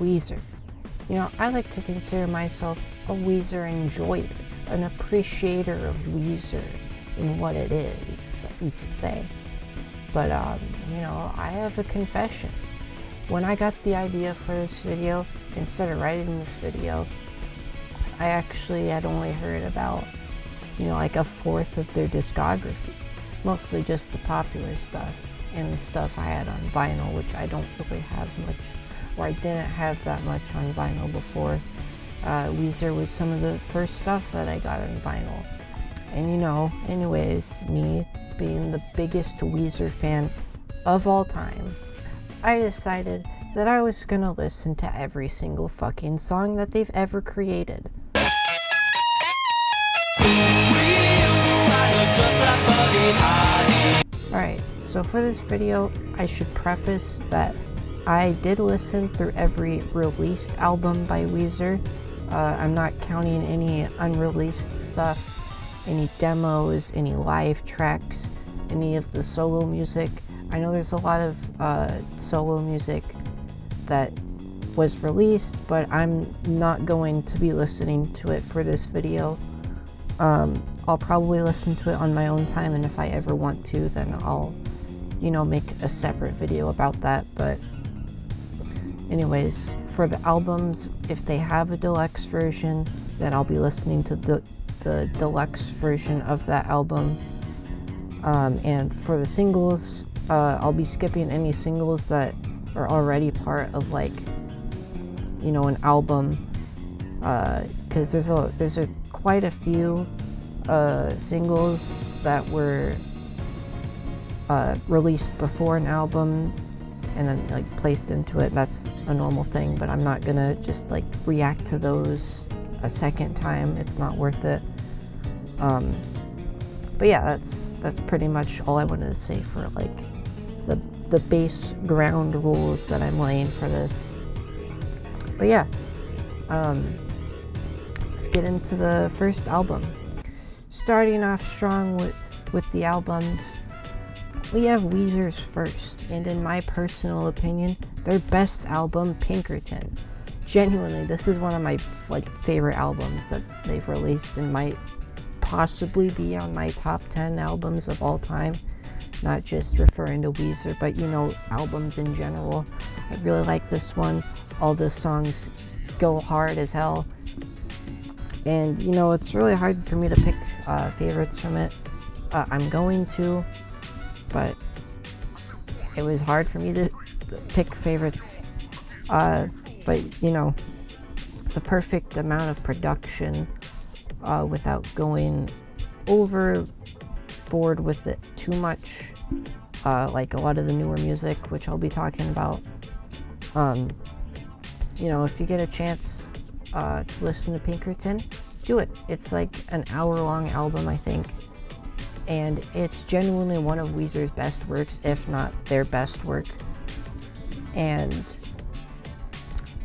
Weezer. You know, I like to consider myself a Weezer enjoyer, an appreciator of Weezer and what it is, you could say. But, you know, I have a confession. When I got the idea for this video, instead of writing this video, I actually had only heard about, you know, like a fourth of their discography. Mostly just the popular stuff and the stuff I had on vinyl, which I don't really have much, or I didn't have that much on vinyl before. Weezer was some of the first stuff that I got on vinyl. And you know, anyways, me being the biggest Weezer fan of all time, I decided that I was gonna listen to every single fucking song that they've ever created. Alright, so for this video, I should preface that I did listen through every released album by Weezer. I'm not counting any unreleased stuff, any demos, any live tracks, any of the solo music. I know there's a lot of solo music that was released, but I'm not going to be listening to it for this video. I'll probably listen to it on my own time, and if I ever want to, then I'll, you know, make a separate video about that. But anyways, for the albums, if they have a deluxe version, then I'll be listening to the deluxe version of that album. And for the singles, I'll be skipping any singles that are already part of, like, you know, an album, because there's quite a few singles that were released before an album and then like placed into it. That's a normal thing, but I'm not gonna just like react to those a second time. It's not worth it. But yeah, that's pretty much all I wanted to say for like the base ground rules that I'm laying for this. But yeah, let's get into the first album. Starting off strong with the albums, we have Weezer's first, and in my personal opinion, their best album, Pinkerton. Genuinely, this is one of my like favorite albums that they've released, and might possibly be on my top 10 albums of all time. Not just referring to Weezer, but you know, albums in general. I really like this one. All the songs go hard as hell. And you know, it's really hard for me to pick favorites from it. I'm going to, but it was hard for me to pick favorites. But you know, the perfect amount of production without going overboard with it too much, like a lot of the newer music, which I'll be talking about. You know, if you get a chance to listen to Pinkerton, do it. It's like an hour-long album, I think, and it's genuinely one of Weezer's best works, if not their best work. And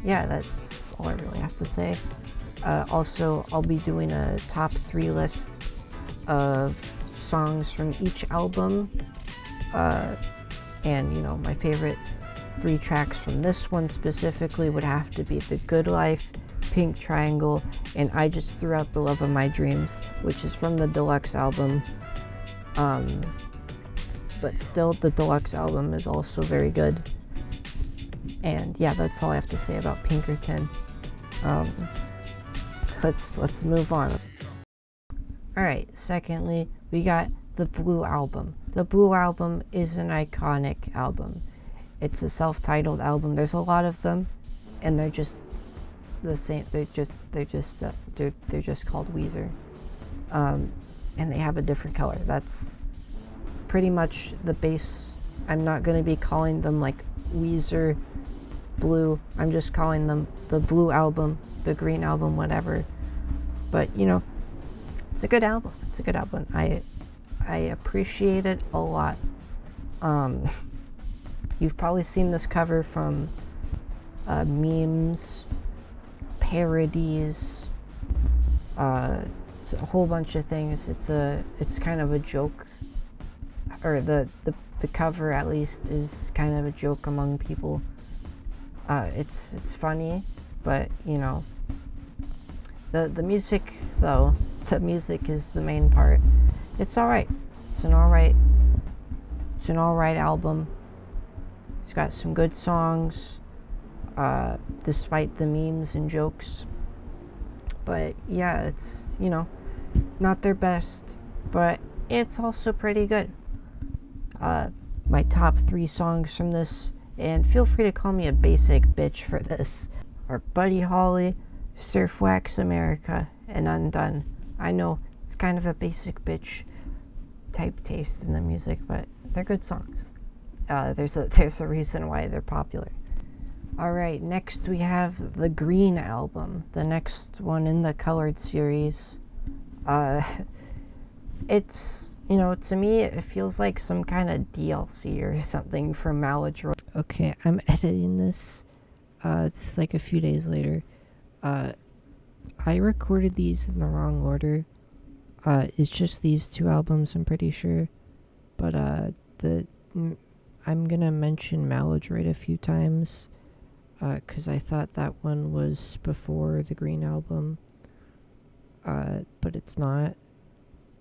yeah, that's all I really have to say. Also, I'll be doing a top 3 list of songs from each album, and you know, my favorite 3 tracks from this one specifically would have to be The Good Life, Pink Triangle, and I Just Threw Out the Love of My Dreams, which is from the deluxe album. But still, the deluxe album is also very good. And yeah, that's all I have to say about Pinkerton. Let's move on. Alright, secondly, we got the Blue Album. The Blue Album is an iconic album. It's a self-titled album. There's a lot of them, and they're just the same. They're just called Weezer, and they have a different color. That's pretty much the base. I'm not going to be calling them like Weezer Blue. I'm just calling them the Blue Album, the Green Album, whatever. But you know, it's a good album. It's a good album. I appreciate it a lot. You've probably seen this cover from memes, parodies, it's a whole bunch of things. It's kind of a joke, or the cover at least is kind of a joke among people. It's funny, but you know, the music though, the music is the main part. It's all right. It's an all right album. It's got some good songs, despite the memes and jokes. But yeah, it's, you know, not their best, but it's also pretty good. My top 3 songs from this, and feel free to call me a basic bitch for this, are Buddy Holly, Surf Wax America, and Undone. I know it's kind of a basic bitch type taste in the music, but they're good songs. There's a reason why they're popular. Alright, next we have the Green album, the next one in the Colored series. It's, you know, to me it feels like some kind of DLC or something from Maladroit. Okay, I'm editing this. It's like a few days later. I recorded these in the wrong order. It's just these 2 albums, I'm pretty sure. But I'm gonna mention Maladroit a few times, because I thought that one was before the Green album, but it's not.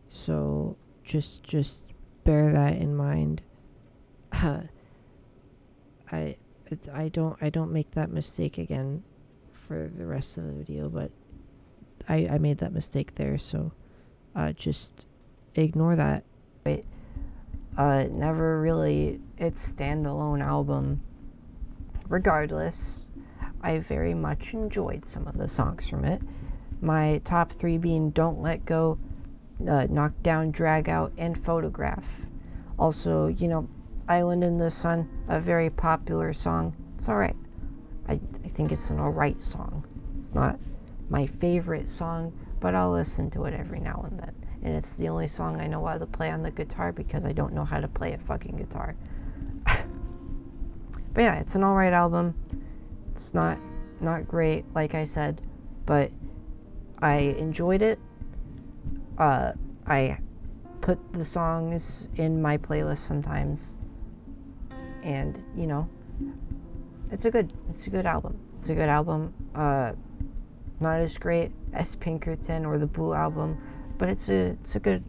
So just bear that in mind. I don't make that mistake again for the rest of the video, but I made that mistake there, so just ignore that. Never really its standalone album. Regardless, I very much enjoyed some of the songs from it. My top 3 being Don't Let Go, Knock Down, Drag Out, and Photograph. Also, you know, Island in the Sun, a very popular song. It's alright. I think it's an alright song. It's not my favorite song, but I'll listen to it every now and then. And it's the only song I know how to play on the guitar because I don't know how to play a fucking guitar. But yeah, it's an alright album. It's not great, like I said, but I enjoyed it. I put the songs in my playlist sometimes, and you know, it's a good album. It's a good album. Not as great as Pinkerton or the Blue album, but it's a good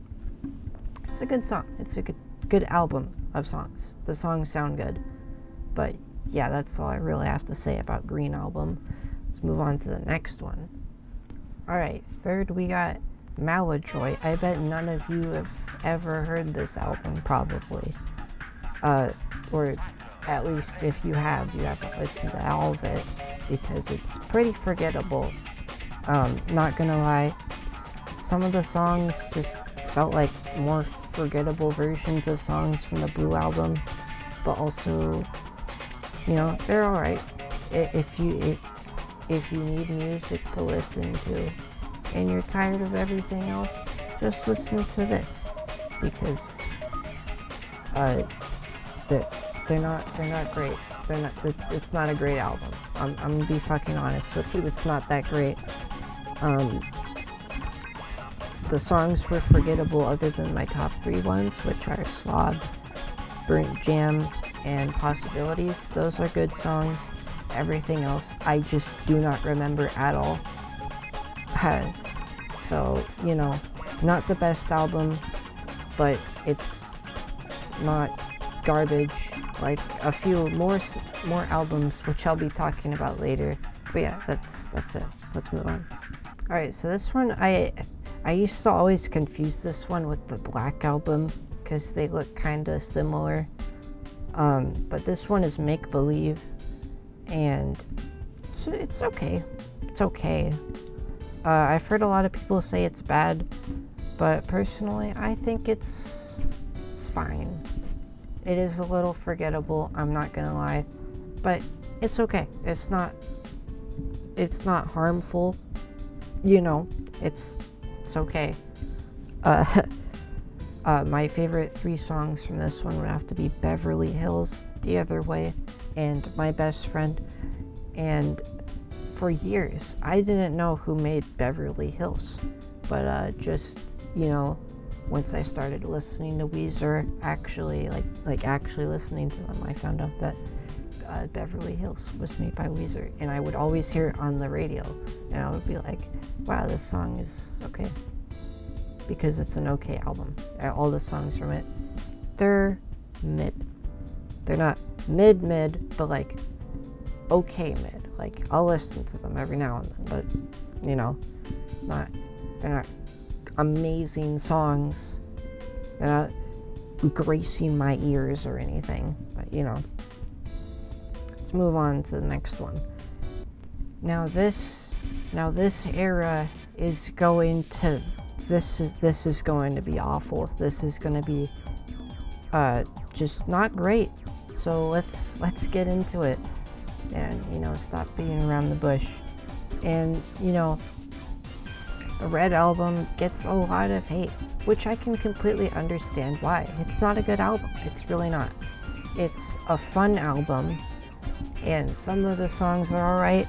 song. It's a good album of songs. The songs sound good. But yeah, that's all I really have to say about Green album. Let's move on to the next one. Alright, third we got Maladroit. I bet none of you have ever heard this album, probably. Or at least if you have, you haven't listened to all of it, because it's pretty forgettable. Not gonna lie, some of the songs just felt like more forgettable versions of songs from the Blue album, but also, you know, they're alright. If you need music to listen to and you're tired of everything else, just listen to this, because they're not great. It's not a great album. I'm gonna be fucking honest with you. It's not that great. The songs were forgettable other than my top 3 ones, which are Slob, Burnt Jam, and Possibilities. Those are good songs. Everything else I just do not remember at all. So, you know, not the best album, but it's not garbage like a few more albums, which I'll be talking about later. But yeah, that's it. Let's move on. Alright, so this one, I used to always confuse this one with the Black album because they look kind of similar. But this one is Make Believe, and it's okay. It's okay. I've heard a lot of people say it's bad, but personally, I think it's fine. It is a little forgettable, I'm not gonna lie, but it's okay. It's not harmful, you know, it's okay. My favorite 3 songs from this one would have to be Beverly Hills, The Other Way, and My Best Friend. And for years, I didn't know who made Beverly Hills, but just, you know, once I started listening to Weezer, actually listening to them, I found out that Beverly Hills was made by Weezer, and I would always hear it on the radio, and I would be like, wow, this song is okay, because it's an okay album. All the songs from it, they're mid. They're not mid, but like okay mid. Like, I'll listen to them every now and then, but, you know, they're not amazing songs. They're not gracing my ears or anything, but, you know. Let's move on to the next one. Now this era is going to, this is going to be awful. This is going to be just not great. So let's get into it, and, you know, stop beating around the bush. And, you know, the Red Album gets a lot of hate, which I can completely understand why. It's not a good album. It's really not. It's a fun album, and some of the songs are alright,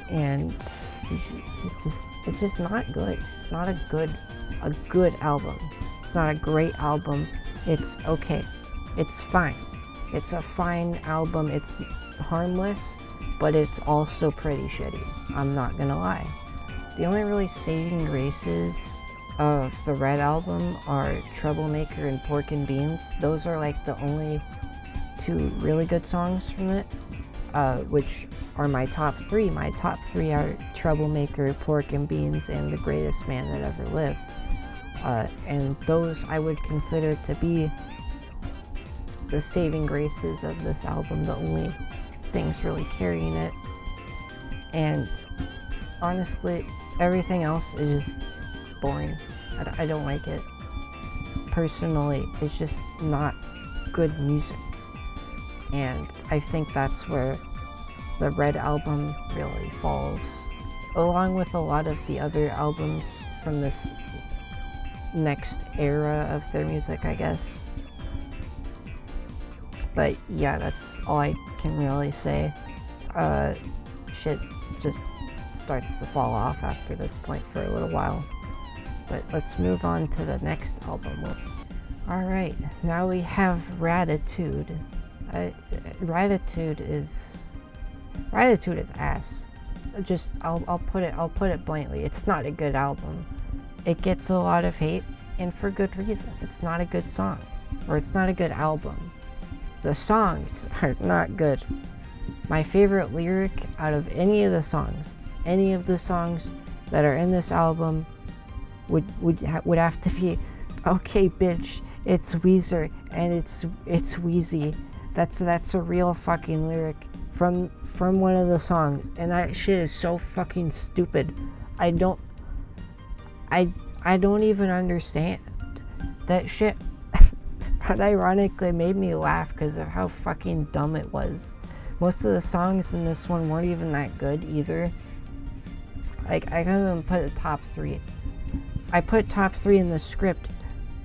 and it's just not good. It's not a good album. It's not a great album. It's okay. It's fine. It's a fine album. It's harmless, but it's also pretty shitty. I'm not gonna lie. The only really saving graces of the Red Album are Troublemaker and Pork and Beans. Those are like the only two really good songs from it, which are my top three. My top three are Troublemaker, Pork and Beans, and The Greatest Man That Ever Lived. And those I would consider to be the saving graces of this album, the only things really carrying it. And honestly, everything else is just boring. I don't like it. Personally, it's just not good music. And I think that's where the Red Album really falls, along with a lot of the other albums from this next era of their music, I guess. But yeah, that's all I can really say. Shit just starts to fall off after this point for a little while. But let's move on to the next album. Alright, now we have Ratitude. Ratitude is ass. I'll put it bluntly. It's not a good album. It gets a lot of hate, and for good reason. It's not a good song, or it's not a good album. The songs are not good. My favorite lyric out of any of the songs that are in this album would have to be, okay bitch, it's Weezer and it's Wheezy. That's a real fucking lyric from one of the songs, and that shit is so fucking stupid. I don't even understand that shit. But ironically made me laugh because of how fucking dumb it was. Most of the songs in this one weren't even that good either. Like, I couldn't even put a top three. I put top three in the script,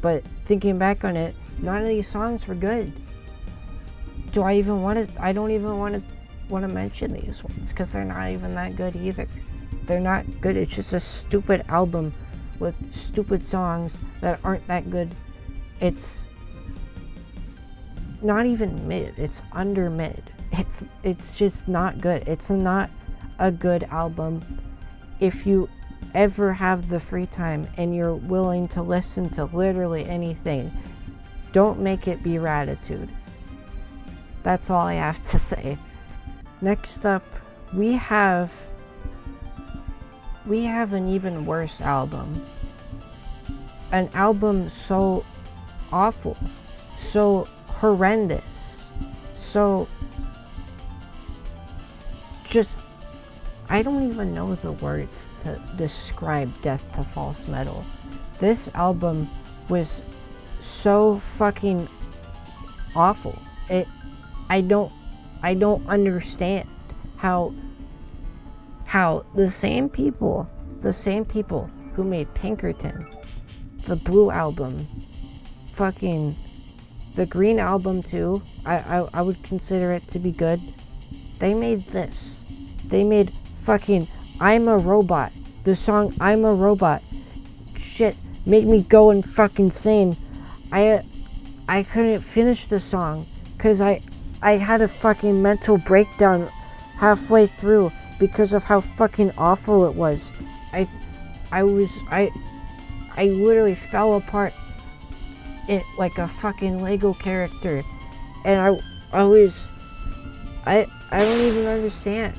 but thinking back on it, none of these songs were good. I don't even want to mention these ones because they're not even that good either. They're not good. It's just a stupid album with stupid songs that aren't that good. It's not even mid. It's under mid. It's just not good. It's not a good album. If you ever have the free time and you're willing to listen to literally anything, don't make it be Ratitude. That's all I have to say. Next up, we have an even worse album. An album so awful, so horrendous, so just, I don't even know the words to describe Death to False Metal. This album was so fucking awful. I don't understand how the same people who made Pinkerton, the Blue Album, fucking the Green Album too, I would consider it to be good. They made this. They made fucking I'm a Robot. The song I'm a Robot. Shit made me go and fucking sing. I couldn't finish the song because I had a fucking mental breakdown halfway through because of how fucking awful it was. I literally fell apart in like a fucking Lego character, and I don't even understand.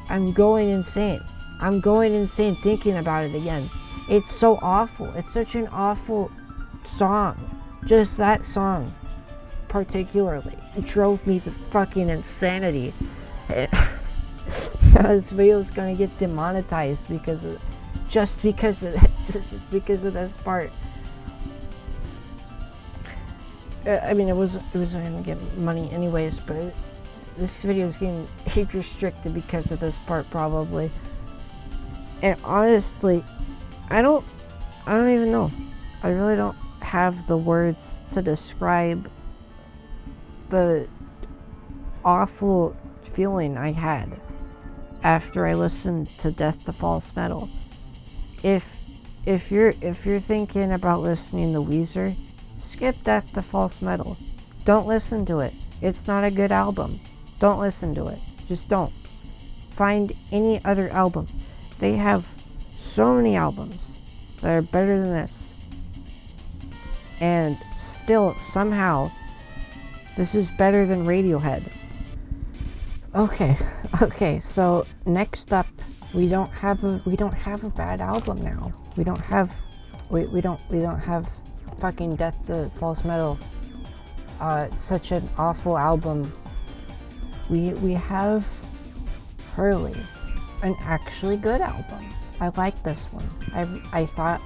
I'm going insane. I'm going insane thinking about it again. It's so awful. It's such an awful song. Just that song, particularly, it drove me to fucking insanity. This video is gonna get demonetized because of this part. I mean, it wasn't gonna get money anyways, but this video is getting age restricted because of this part probably. And honestly, I don't even know. I really don't have the words to describe the awful feeling I had after I listened to Death to False Metal. If you're thinking about listening to Weezer, skip Death to False Metal. Don't listen to it. It's not a good album. Don't listen to it. Just don't. Find any other album. They have so many albums that are better than this. And still, somehow, this is better than Radiohead. Okay, so next up, we don't have a bad album now. We don't have fucking Death to False Metal. Such an awful album. We have Hurley, an actually good album. I like this one. I thought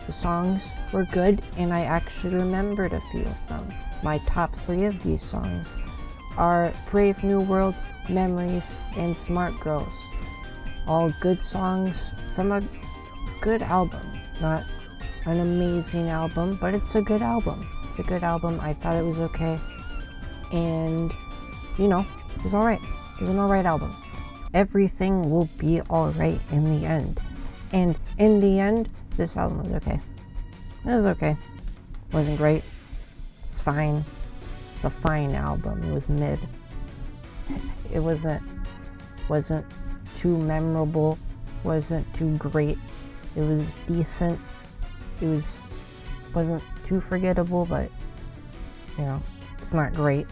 the songs were good, and I actually remembered a few of them. My top 3 of these songs are Brave New World, Memories, and Smart Girls. All good songs from a good album. Not an amazing album, but it's a good album. It's a good album. I thought it was okay. And, it was alright. It was an alright album. Everything will be alright in the end. And in the end, this album was okay. It was okay. Wasn't great. It's fine. It's a fine album. It was mid. It wasn't too memorable. Wasn't too great. It was decent. It wasn't too forgettable, but it's not great.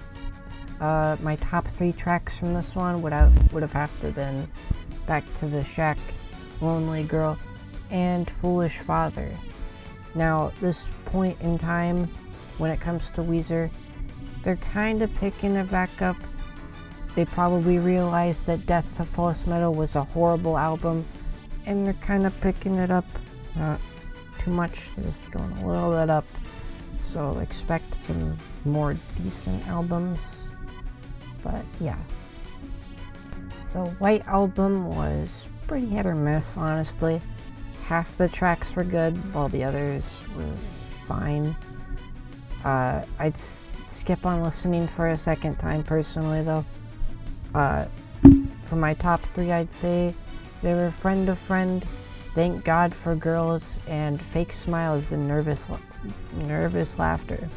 My top 3 tracks from this one would have to been Back to the Shack, Lonely Girl, and Foolish Father. Now, this point in time, when it comes to Weezer, they're kind of picking it back up. They probably realized that Death to False Metal was a horrible album, and they're kind of picking it up. Not too much, just going a little bit up. So expect some more decent albums. But yeah. The White Album was pretty hit or miss, honestly. Half the tracks were good, while the others were fine. I'd skip on listening for a second time, personally, though. For my top 3, I'd say they were Friend of Friend, Thank God for Girls, and Fake Smiles and Nervous Laughter.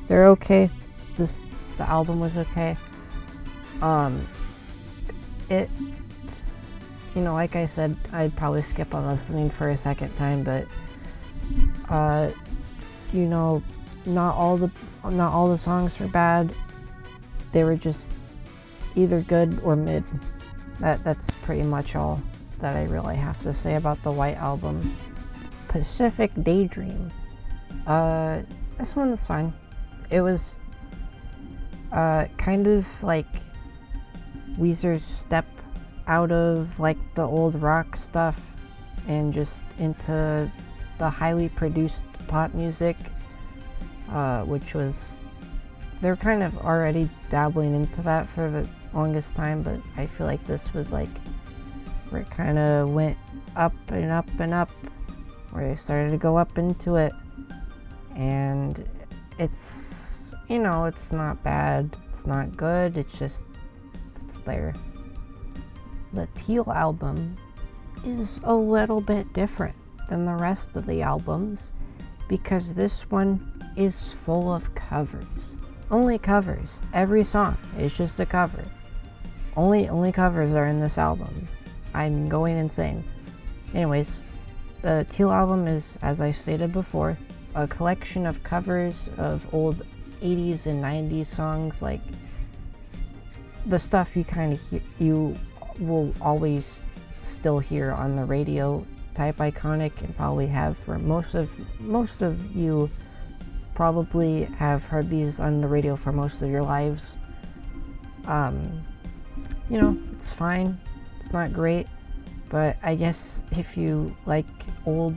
They're okay. The album was okay. It's, like I said, I'd probably skip on listening for a second time, but not all the songs were bad. They were just either good or mid. That's pretty much all that I really have to say about the White Album. Pacific Daydream. This one is fine. It was kind of like Weezer's step out of like the old rock stuff and just into the highly produced pop music, which was, they're kind of already dabbling into that for the longest time, but I feel like this was like where it kind of went up and up and up, where they started to go up into it. And it's, it's not bad, it's not good, it's there. The Teal Album is a little bit different than the rest of the albums because this one is full of covers. Only covers. Every song is just a cover. Only covers are in this album. I'm going insane. Anyways, the Teal album is, as I stated before, a collection of covers of old 80s and 90s songs, like the stuff you will always still hear on the radio, type iconic, and probably have for most of you probably have heard these on the radio for most of your lives. You know, it's fine. It's not great, but I guess if you like old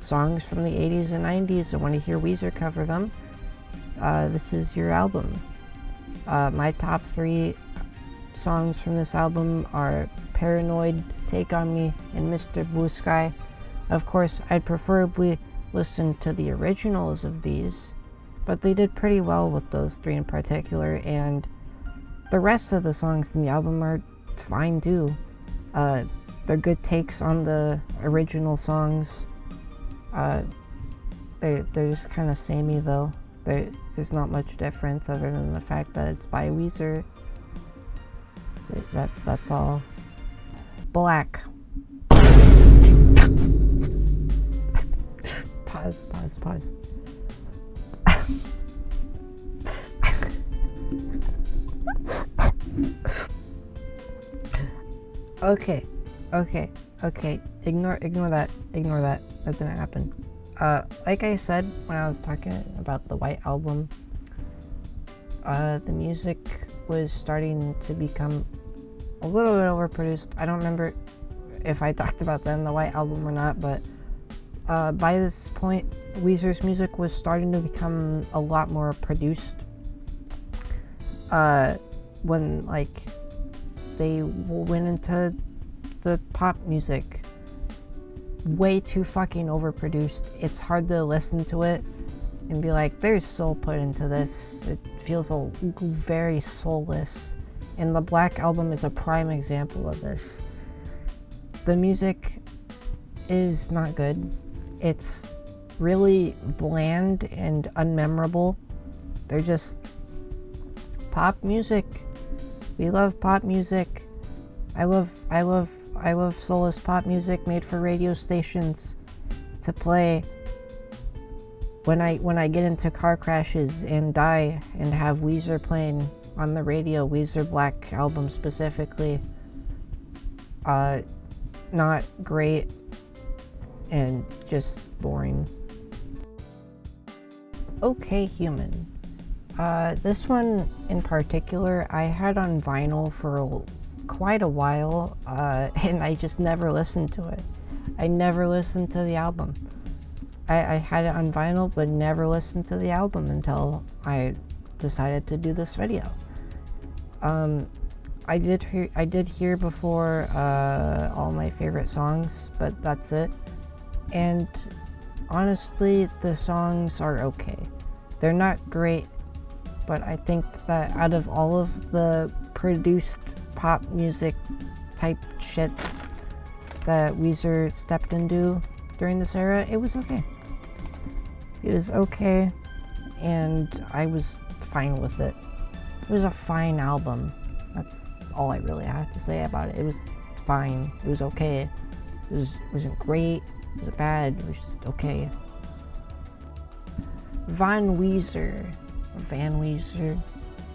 songs from the 80s and 90s and want to hear Weezer cover them, this is your album. My top 3 songs from this album are Paranoid, Take On Me, and Mr. Blue Sky. Of course, I'd preferably listen to the originals of these, but they did pretty well with those 3 in particular, and the rest of the songs in the album are fine too. They're good takes on the original songs. They're just kind of samey though. There's not much difference other than the fact that it's by Weezer. So that's all. Black. Pause. Okay. Ignore that. That didn't happen. Like I said when I was talking about the White Album, the music was starting to become a little bit overproduced. I don't remember if I talked about that in the White Album or not, but by this point, Weezer's music was starting to become a lot more produced. When like they went into the pop music, way too fucking overproduced. It's hard to listen to it and be like, there's soul put into this. It feels very soulless, and the Black Album is a prime example of this. The music is not good. It's really bland and unmemorable. They're just pop music. We love pop music. I love soulless pop music made for radio stations to play when I get into car crashes and die and have Weezer playing on the radio, Weezer Black Album specifically. Not great and just boring. Okay Human. This one in particular I had on vinyl for quite a while, and I just never listened to it. I never listened to the album. I had it on vinyl but never listened to the album until I decided to do this video. I did hear before all my favorite songs, but that's it. And honestly, the songs are okay. They're not great, but I think that out of all of the produced pop music type shit that Weezer stepped into during this era, it was okay. It was okay, and I was fine with it. It was a fine album. That's all I really have to say about it. It was fine. It was okay. It wasn't great. It wasn't bad. It was just okay. Van Weezer.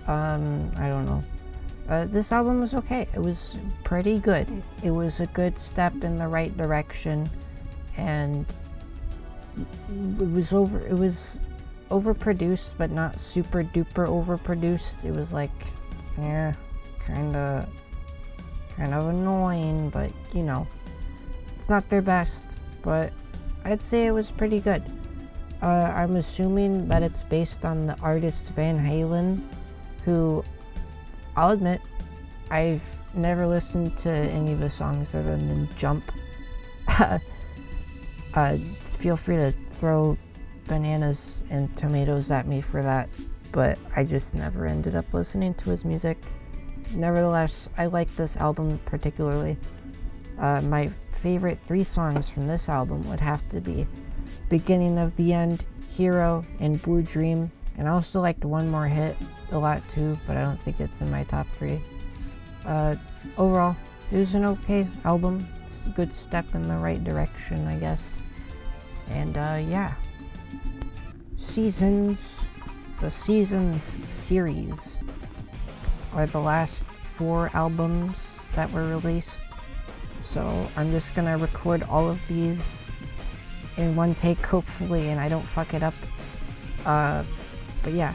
I don't know. This album was okay. It was pretty good. It was a good step in the right direction, and it was overproduced, but not super duper overproduced. It was like, kind of annoying, but you know, it's not their best, but I'd say it was pretty good. I'm assuming that it's based on the artist Van Halen, who, I'll admit, I've never listened to any of his songs other than Jump. Feel free to throw bananas and tomatoes at me for that, but I just never ended up listening to his music. Nevertheless, I like this album particularly. My favorite 3 songs from this album would have to be Beginning of the End, Hero, and Blue Dream. And I also liked One More Hit a lot too, but I don't think it's in my top 3. Overall, it was an okay album. It's a good step in the right direction, I guess. And yeah. Seasons. The Seasons series are the last 4 albums that were released. So I'm just gonna record all of these in one take, hopefully, and I don't fuck it up. But yeah,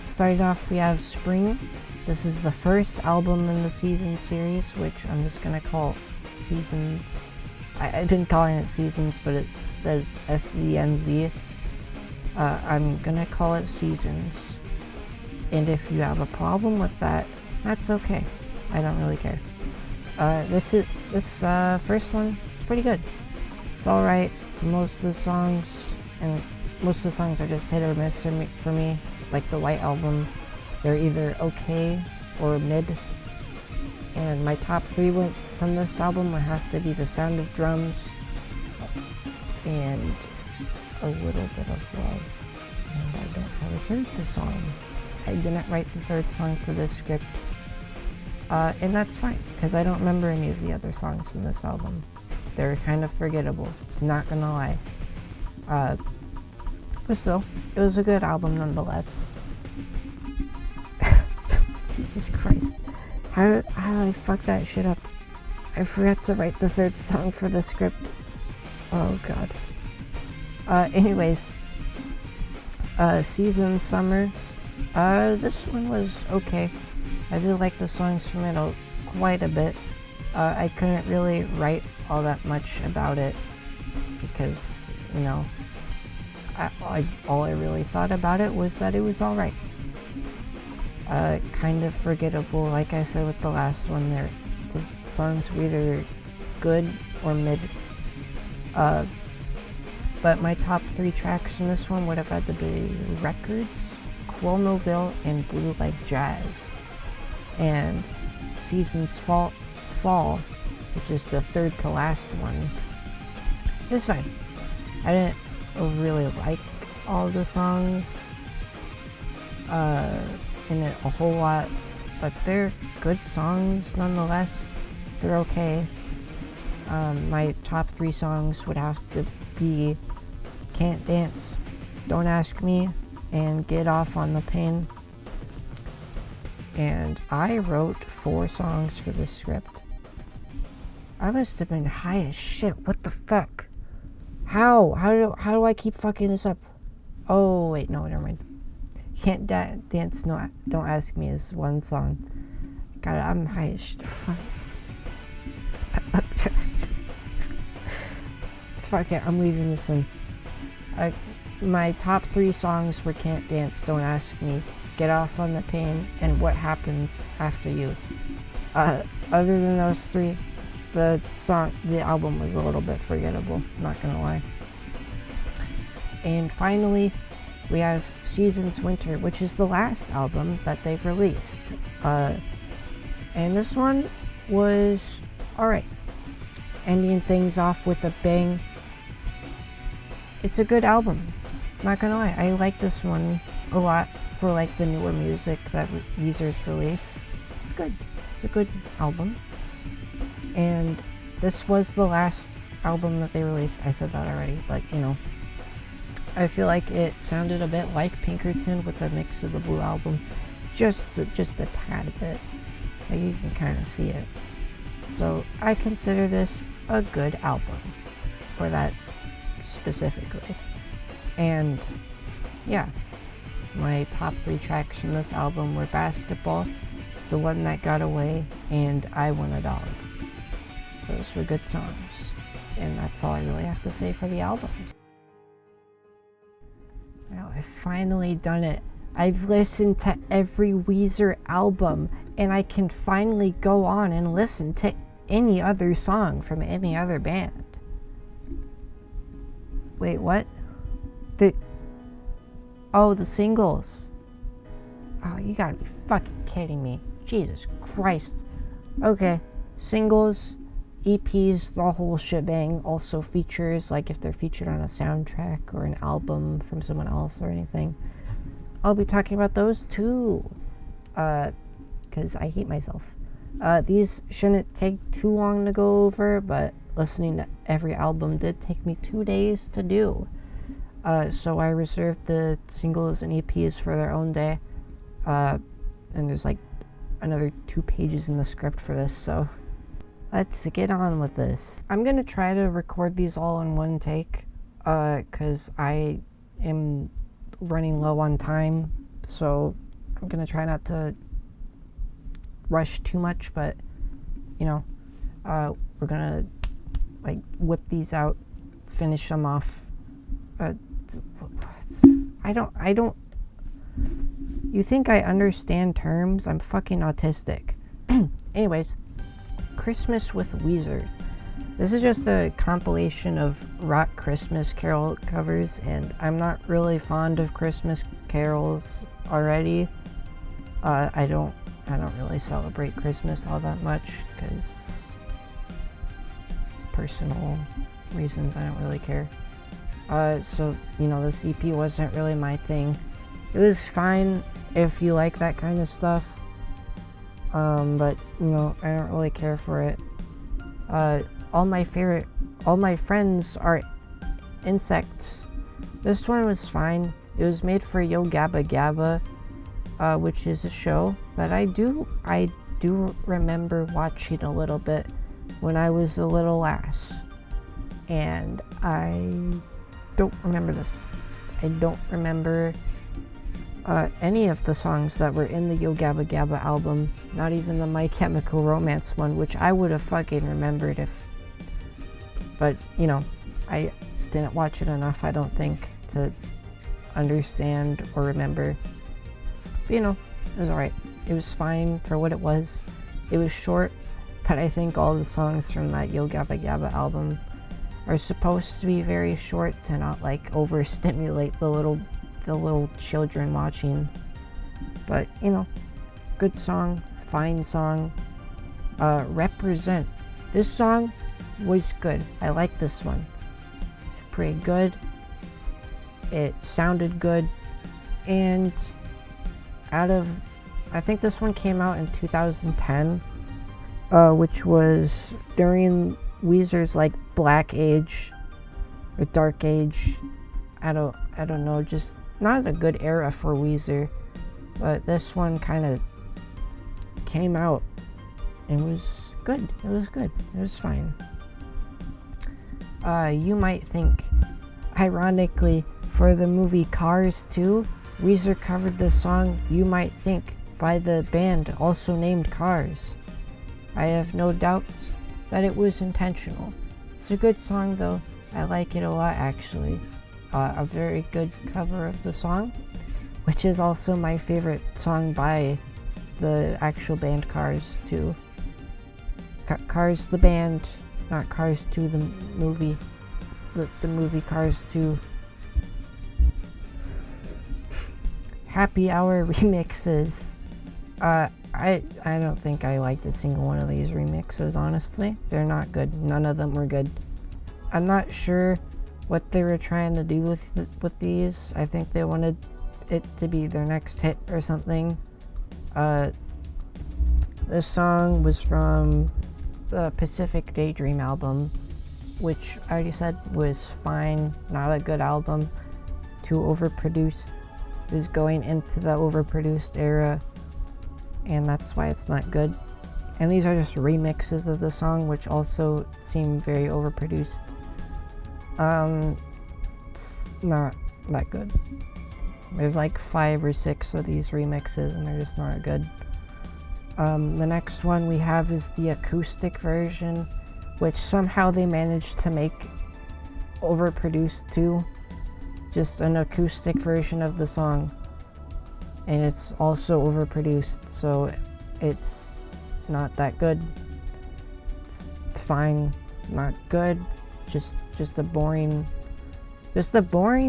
starting off, we have Spring. This is the first album in the Seasons series, which I'm just gonna call Seasons. I've been calling it Seasons, but it says SENZ. I'm gonna call it Seasons. And if you have a problem with that, that's okay. I don't really care. This first one is pretty good. It's alright for most of the songs, and most of the songs are just hit or miss for me. Like the White Album, they're either okay or mid. And my top 3 from this album would have to be The Sound of Drums and A Little Bit of Love. And I don't have a third song. I didn't write the third song for this script. And that's fine, because I don't remember any of the other songs from this album. They're kind of forgettable, not gonna lie. But still, it was a good album nonetheless. Jesus Christ. How did I fuck that shit up? I forgot to write the third song for the script. Oh god. Anyways. Season Summer. This one was okay. I did like the songs from it quite a bit. I couldn't really write all that much about it because, you know, all I really thought about it was that it was alright. Kind of forgettable, like I said with the last one there. The songs were either good or mid. But my top 3 tracks from this one would have had to be Records, Quilnoville, and Blue Like Jazz. And Seasons Fall, which is the third to last one, it was fine. I didn't really like all the songs in it a whole lot, but they're good songs nonetheless. They're okay. My top 3 songs would have to be Can't Dance, Don't Ask Me, and Get Off on the Pain. And I wrote 4 songs for this script. I must have been high as shit. What the fuck? How do I keep fucking this up? Oh wait, no, never mind. Can't Dance, no, Don't Ask Me is one song. God, I'm high as shit. Fuck it, I'm leaving this in. My top 3 songs were Can't Dance, Don't Ask Me, Get Off on the Pain, and What Happens After You. Other than those 3, the album was a little bit forgettable, not gonna lie. And finally, we have Seasons Winter, which is the last album that they've released. And this one was alright. Ending things off with a bang. It's a good album, not gonna lie. I like this one a lot for like the newer music that Weezer's released. It's good. It's a good album. And this was the last album that they released. I said that already, but you know, I feel like it sounded a bit like Pinkerton with a mix of the Blue Album, just a tad bit. Like you can kind of see it. So I consider this a good album for that specifically. And yeah, my top 3 tracks from this album were Basketball, The One That Got Away, and I Want a Dog. Those were good songs. And that's all I really have to say for the album. Now I've finally done it. I've listened to every Weezer album, and I can finally go on and listen to any other song from any other band. Wait, what? The singles. Oh, you gotta be fucking kidding me. Jesus Christ. Okay, singles, EPs, the whole shebang. Also features, like if they're featured on a soundtrack or an album from someone else or anything. I'll be talking about those too. Because I hate myself. These shouldn't take too long to go over, but listening to every album did take me 2 days to do. So I reserved the singles and EPs for their own day. And there's like another 2 pages in the script for this, so let's get on with this. I'm gonna try to record these all in one take, because I am running low on time, so I'm gonna try not to rush too much, but you know, we're gonna like whip these out, finish them off. I don't you think I understand terms? I'm fucking autistic. Anyways, Christmas with Weezer. This is just a compilation of rock Christmas carol covers, and I'm not really fond of Christmas carols already. I don't really celebrate Christmas all that much because personal reasons. I don't really care. So this EP wasn't really my thing. It was fine if you like that kind of stuff, but I don't really care for it. All my friends are insects. This one was fine. It was made for Yo Gabba Gabba, which is a show that I do remember watching a little bit when I was a little ass, and I don't remember this. I don't remember any of the songs that were in the Yo Gabba Gabba album, not even the My Chemical Romance one, which I would have fucking remembered if, but I didn't watch it enough, I don't think, to understand or remember. But it was alright. It was fine for what it was. It was short, but I think all the songs from that Yo Gabba Gabba album are supposed to be very short to not like overstimulate the little children watching. But good song, fine song. Represent. This song was good. I like this one. It's pretty good. It sounded good, and I think this one came out in 2010, which was during Weezer's like black age or dark age. I don't know, just not a good era for Weezer, but this one kind of came out and was good. It was good. It was fine. You might think, ironically, for the movie Cars 2, Weezer covered the song You Might Think by the band also named Cars. I have no doubts that it was intentional. It's a good song though. I like it a lot actually. A very good cover of the song, which is also my favorite song by the actual band Cars 2. Cars the band, not Cars 2 the movie. The movie Cars 2. Happy Hour remixes. I don't think I liked a single one of these remixes, honestly. They're not good. None of them were good. I'm not sure what they were trying to do with these. I think they wanted it to be their next hit or something. This song was from the Pacific Daydream album, which I already said was fine, not a good album. Too overproduced. It was going into the overproduced era, and that's why it's not good. And these are just remixes of the song, which also seem very overproduced. It's not that good. There's like 5 or 6 of these remixes, and they're just not good. The next one we have is the acoustic version, which somehow they managed to make overproduced too. Just an acoustic version of the song, and it's also overproduced, so it's not that good. It's fine, not good. Just a boring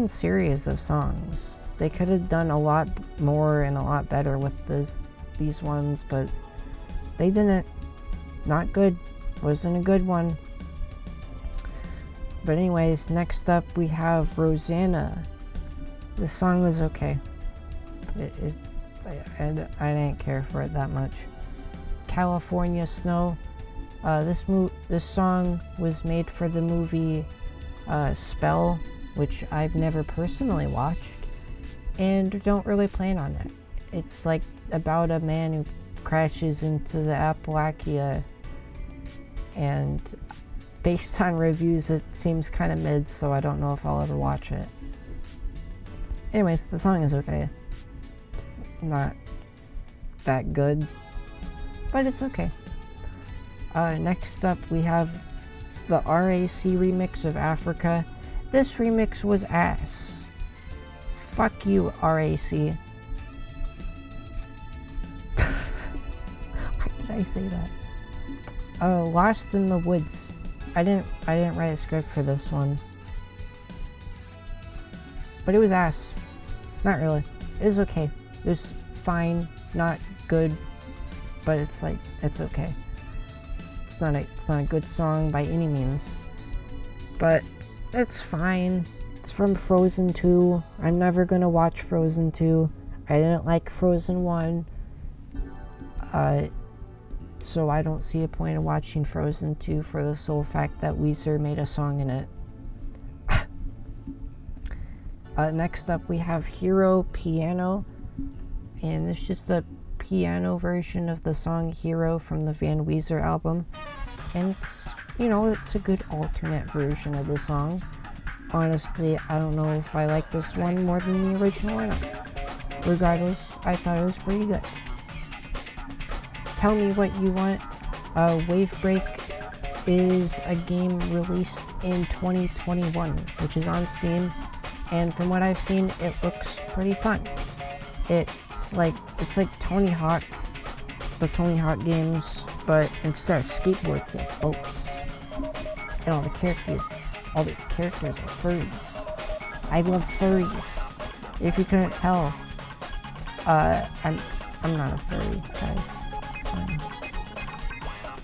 series of songs. They could have done a lot more and a lot better with these ones, but they didn't. Not good. Wasn't a good one. But anyways, next up we have Rosanna. The song was okay, I didn't care for it that much. California Snow. This song was made for the movie Spell, which I've never personally watched and don't really plan on it. It's like about a man who crashes into the Appalachia, and based on reviews it seems kind of mid, so I don't know if I'll ever watch it. Anyways, the song is okay. It's not that good, but it's okay. Next up we have the RAC remix of Africa. This remix was ass. Fuck you, RAC. Why did I say that? Lost in the Woods. I didn't write a script for this one, but it was ass. Not really. It was okay. It was fine, not good, but it's okay. It's not a good song by any means, but it's fine. It's from Frozen 2. I'm never gonna watch Frozen 2. I didn't like Frozen 1. So I don't see a point in watching Frozen 2 for the sole fact that Weezer made a song in it. Next up we have Hero Piano, and it's just a piano version of the song Hero from the Van Weezer album, and it's a good alternate version of the song. Honestly, I don't know if I like this one more than the original or not. Regardless, I thought it was pretty good. Tell Me What You Want. Wave Break is a game released in 2021, which is on Steam, and from what I've seen, it looks pretty fun. It's like Tony Hawk, the Tony Hawk games, but instead of skateboards, they have boats, and all the characters are furries. I love furries. If you couldn't tell, I'm not a furry, guys. It's fine.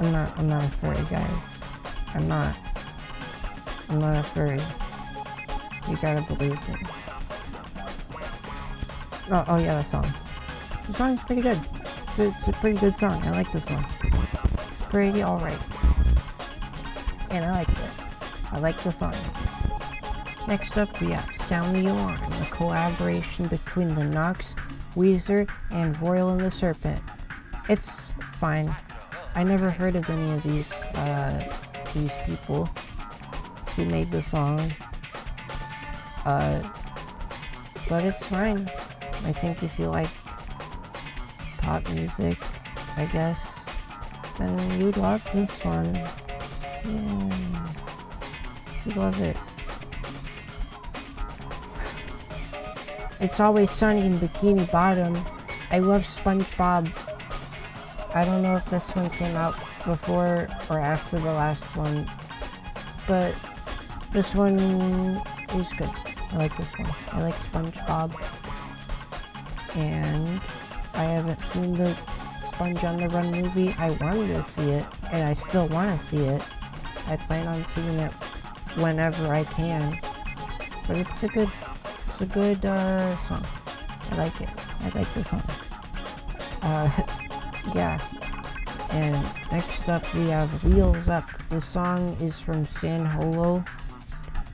I'm not a furry, guys. I'm not a furry. You gotta believe me. Oh yeah, that song. The song's pretty good. It's a pretty good song. I like this song. It's pretty alright. And I liked it. I like the song. Next up we have Sound the Alarm, a collaboration between the Knox, Weezer, and Royal and the Serpent. It's fine. I never heard of any of these people who made the song. But it's fine. I think if you like pop music, I guess, then you'd love this one. Yeah. You'd love it. It's Always Sunny in Bikini Bottom. I love SpongeBob. I don't know if this one came out before or after the last one, but this one is good. I like this one. I like SpongeBob. And I haven't seen the Sponge on the Run movie. I wanted to see it, and I still want to see it. I plan on seeing it whenever I can. But it's a good song. I like it. I like the song. Yeah. And next up we have Wheels Up. The song is from San Holo.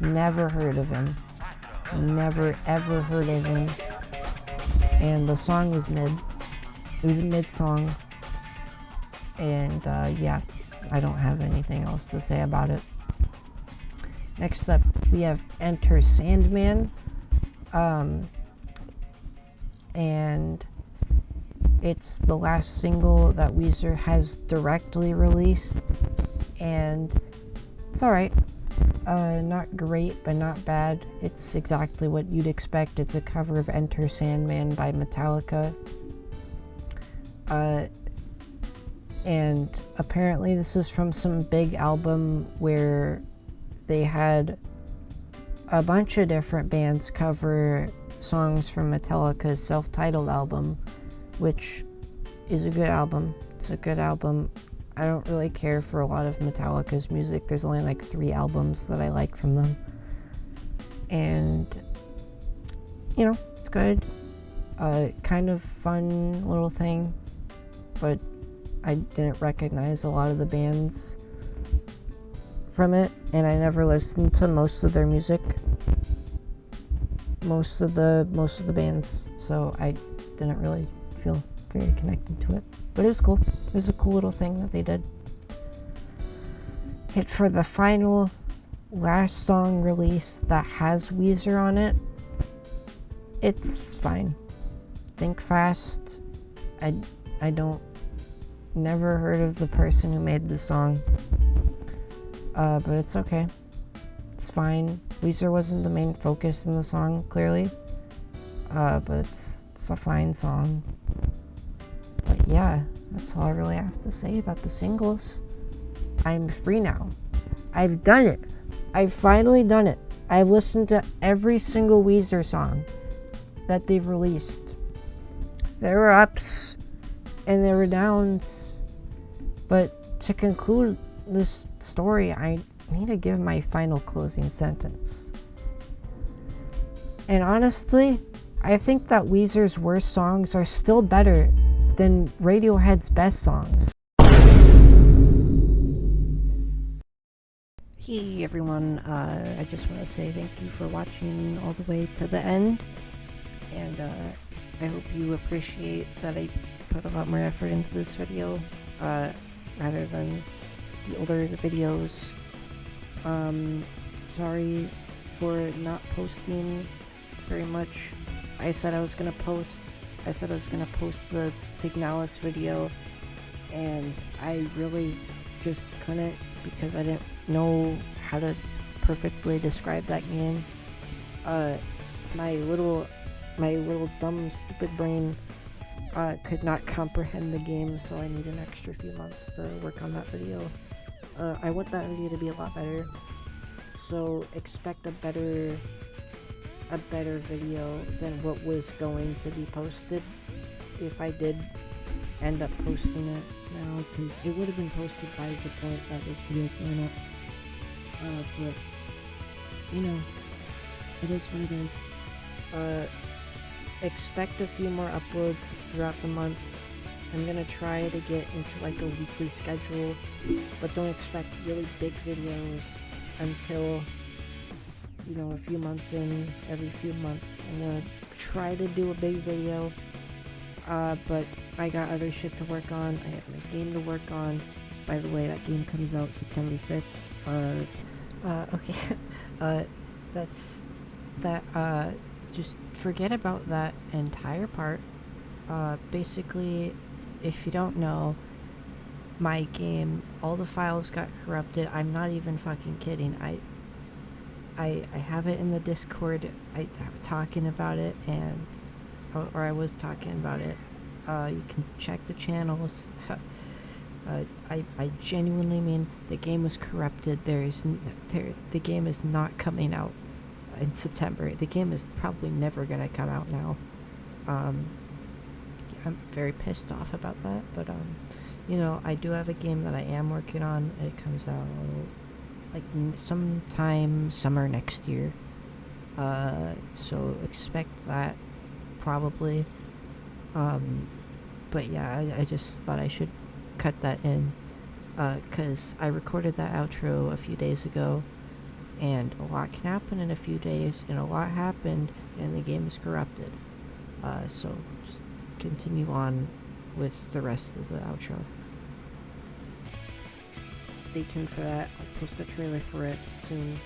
Never heard of him. Never ever heard of him. And the song was mid. It was a mid song. And yeah, I don't have anything else to say about it. Next up we have Enter Sandman. And it's the last single that Weezer has directly released, and it's alright. Not great, but not bad. It's exactly what you'd expect. It's a cover of Enter Sandman by Metallica. And apparently this is from some big album where they had a bunch of different bands cover songs from Metallica's self-titled album, which is a good album. It's a good album. I don't really care for a lot of Metallica's music. There's only like 3 albums that I like from them. And, it's good. Kind of fun little thing, but I didn't recognize a lot of the bands from it, and I never listened to most of their music, most of the bands, so I didn't really feel very connected to it. But it was cool. It was a cool little thing that they did. And for the final last song release that has Weezer on it, it's fine. Think Fast. I don't never heard of the person who made the song. But it's okay. It's fine. Weezer wasn't the main focus in the song, clearly. But it's a fine song. But yeah, that's all I really have to say about the singles. I'm free now. I've done it. I've finally done it. I've listened to every single Weezer song that they've released. There were ups and there were downs. But to conclude this story, I need to give my final closing sentence. And honestly, I think that Weezer's worst songs are still better than Radiohead's best songs. Hey everyone, I just want to say thank you for watching all the way to the end, and I hope you appreciate that I put a lot more effort into this video, rather than the older videos. Sorry for not posting very much. I said I was gonna post the Signalis video, and I really just couldn't because I didn't know how to perfectly describe that game. My little dumb stupid brain could not comprehend the game, so I need an extra few months to work on that video. I want that video to be a lot better, so expect a better video than what was going to be posted if I did end up posting it now, because it would have been posted by the point that this video is going up. But you know, it is what it is. Expect a few more uploads throughout the month. I'm gonna try to get into like a weekly schedule, but don't expect really big videos until, you know, a few months in. Every few months I'm gonna try to do a big video, but I got other shit to work on. I have my game to work on. By the way, that game comes out September 5th. Okay. That's that. Just forget about that entire part. Basically, if you don't know, my game, all the files got corrupted. I'm not even fucking kidding. I have it in the Discord. I'm talking about it, and or I was talking about it. You can check the channels. I genuinely mean the game was corrupted. The game is not coming out in September. The game is probably never gonna come out now. I'm very pissed off about that, but you know, I do have a game that I am working on. It comes out like sometime summer next year. So expect that probably. But yeah, I just thought I should cut that in, cause I recorded that outro a few days ago, and a lot can happen in a few days, and a lot happened, and the game is corrupted. So just continue on with the rest of the outro. Stay tuned for that. I'll post a trailer for it soon,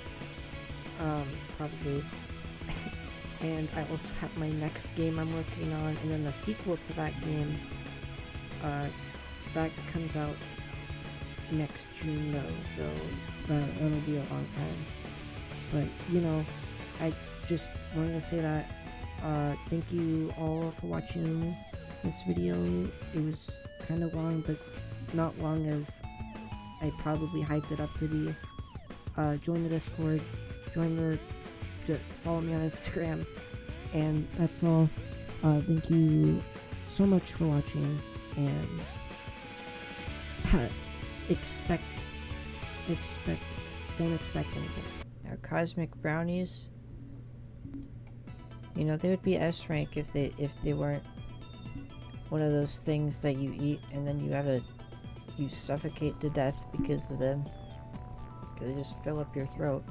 probably. And I also have my next game I'm working on, and then the sequel to that game, that comes out next June though, so that'll be a long time. But you know, I just wanted to say that thank you all for watching this video. It was kind of long, but not long as I probably hyped it up to be. Join the Discord, follow me on Instagram, and that's all. Thank you so much for watching, and don't expect anything. Now, Cosmic Brownies. You know, they would be S rank if they weren't one of those things that you eat and then you suffocate to death because of them. Because they just fill up your throat.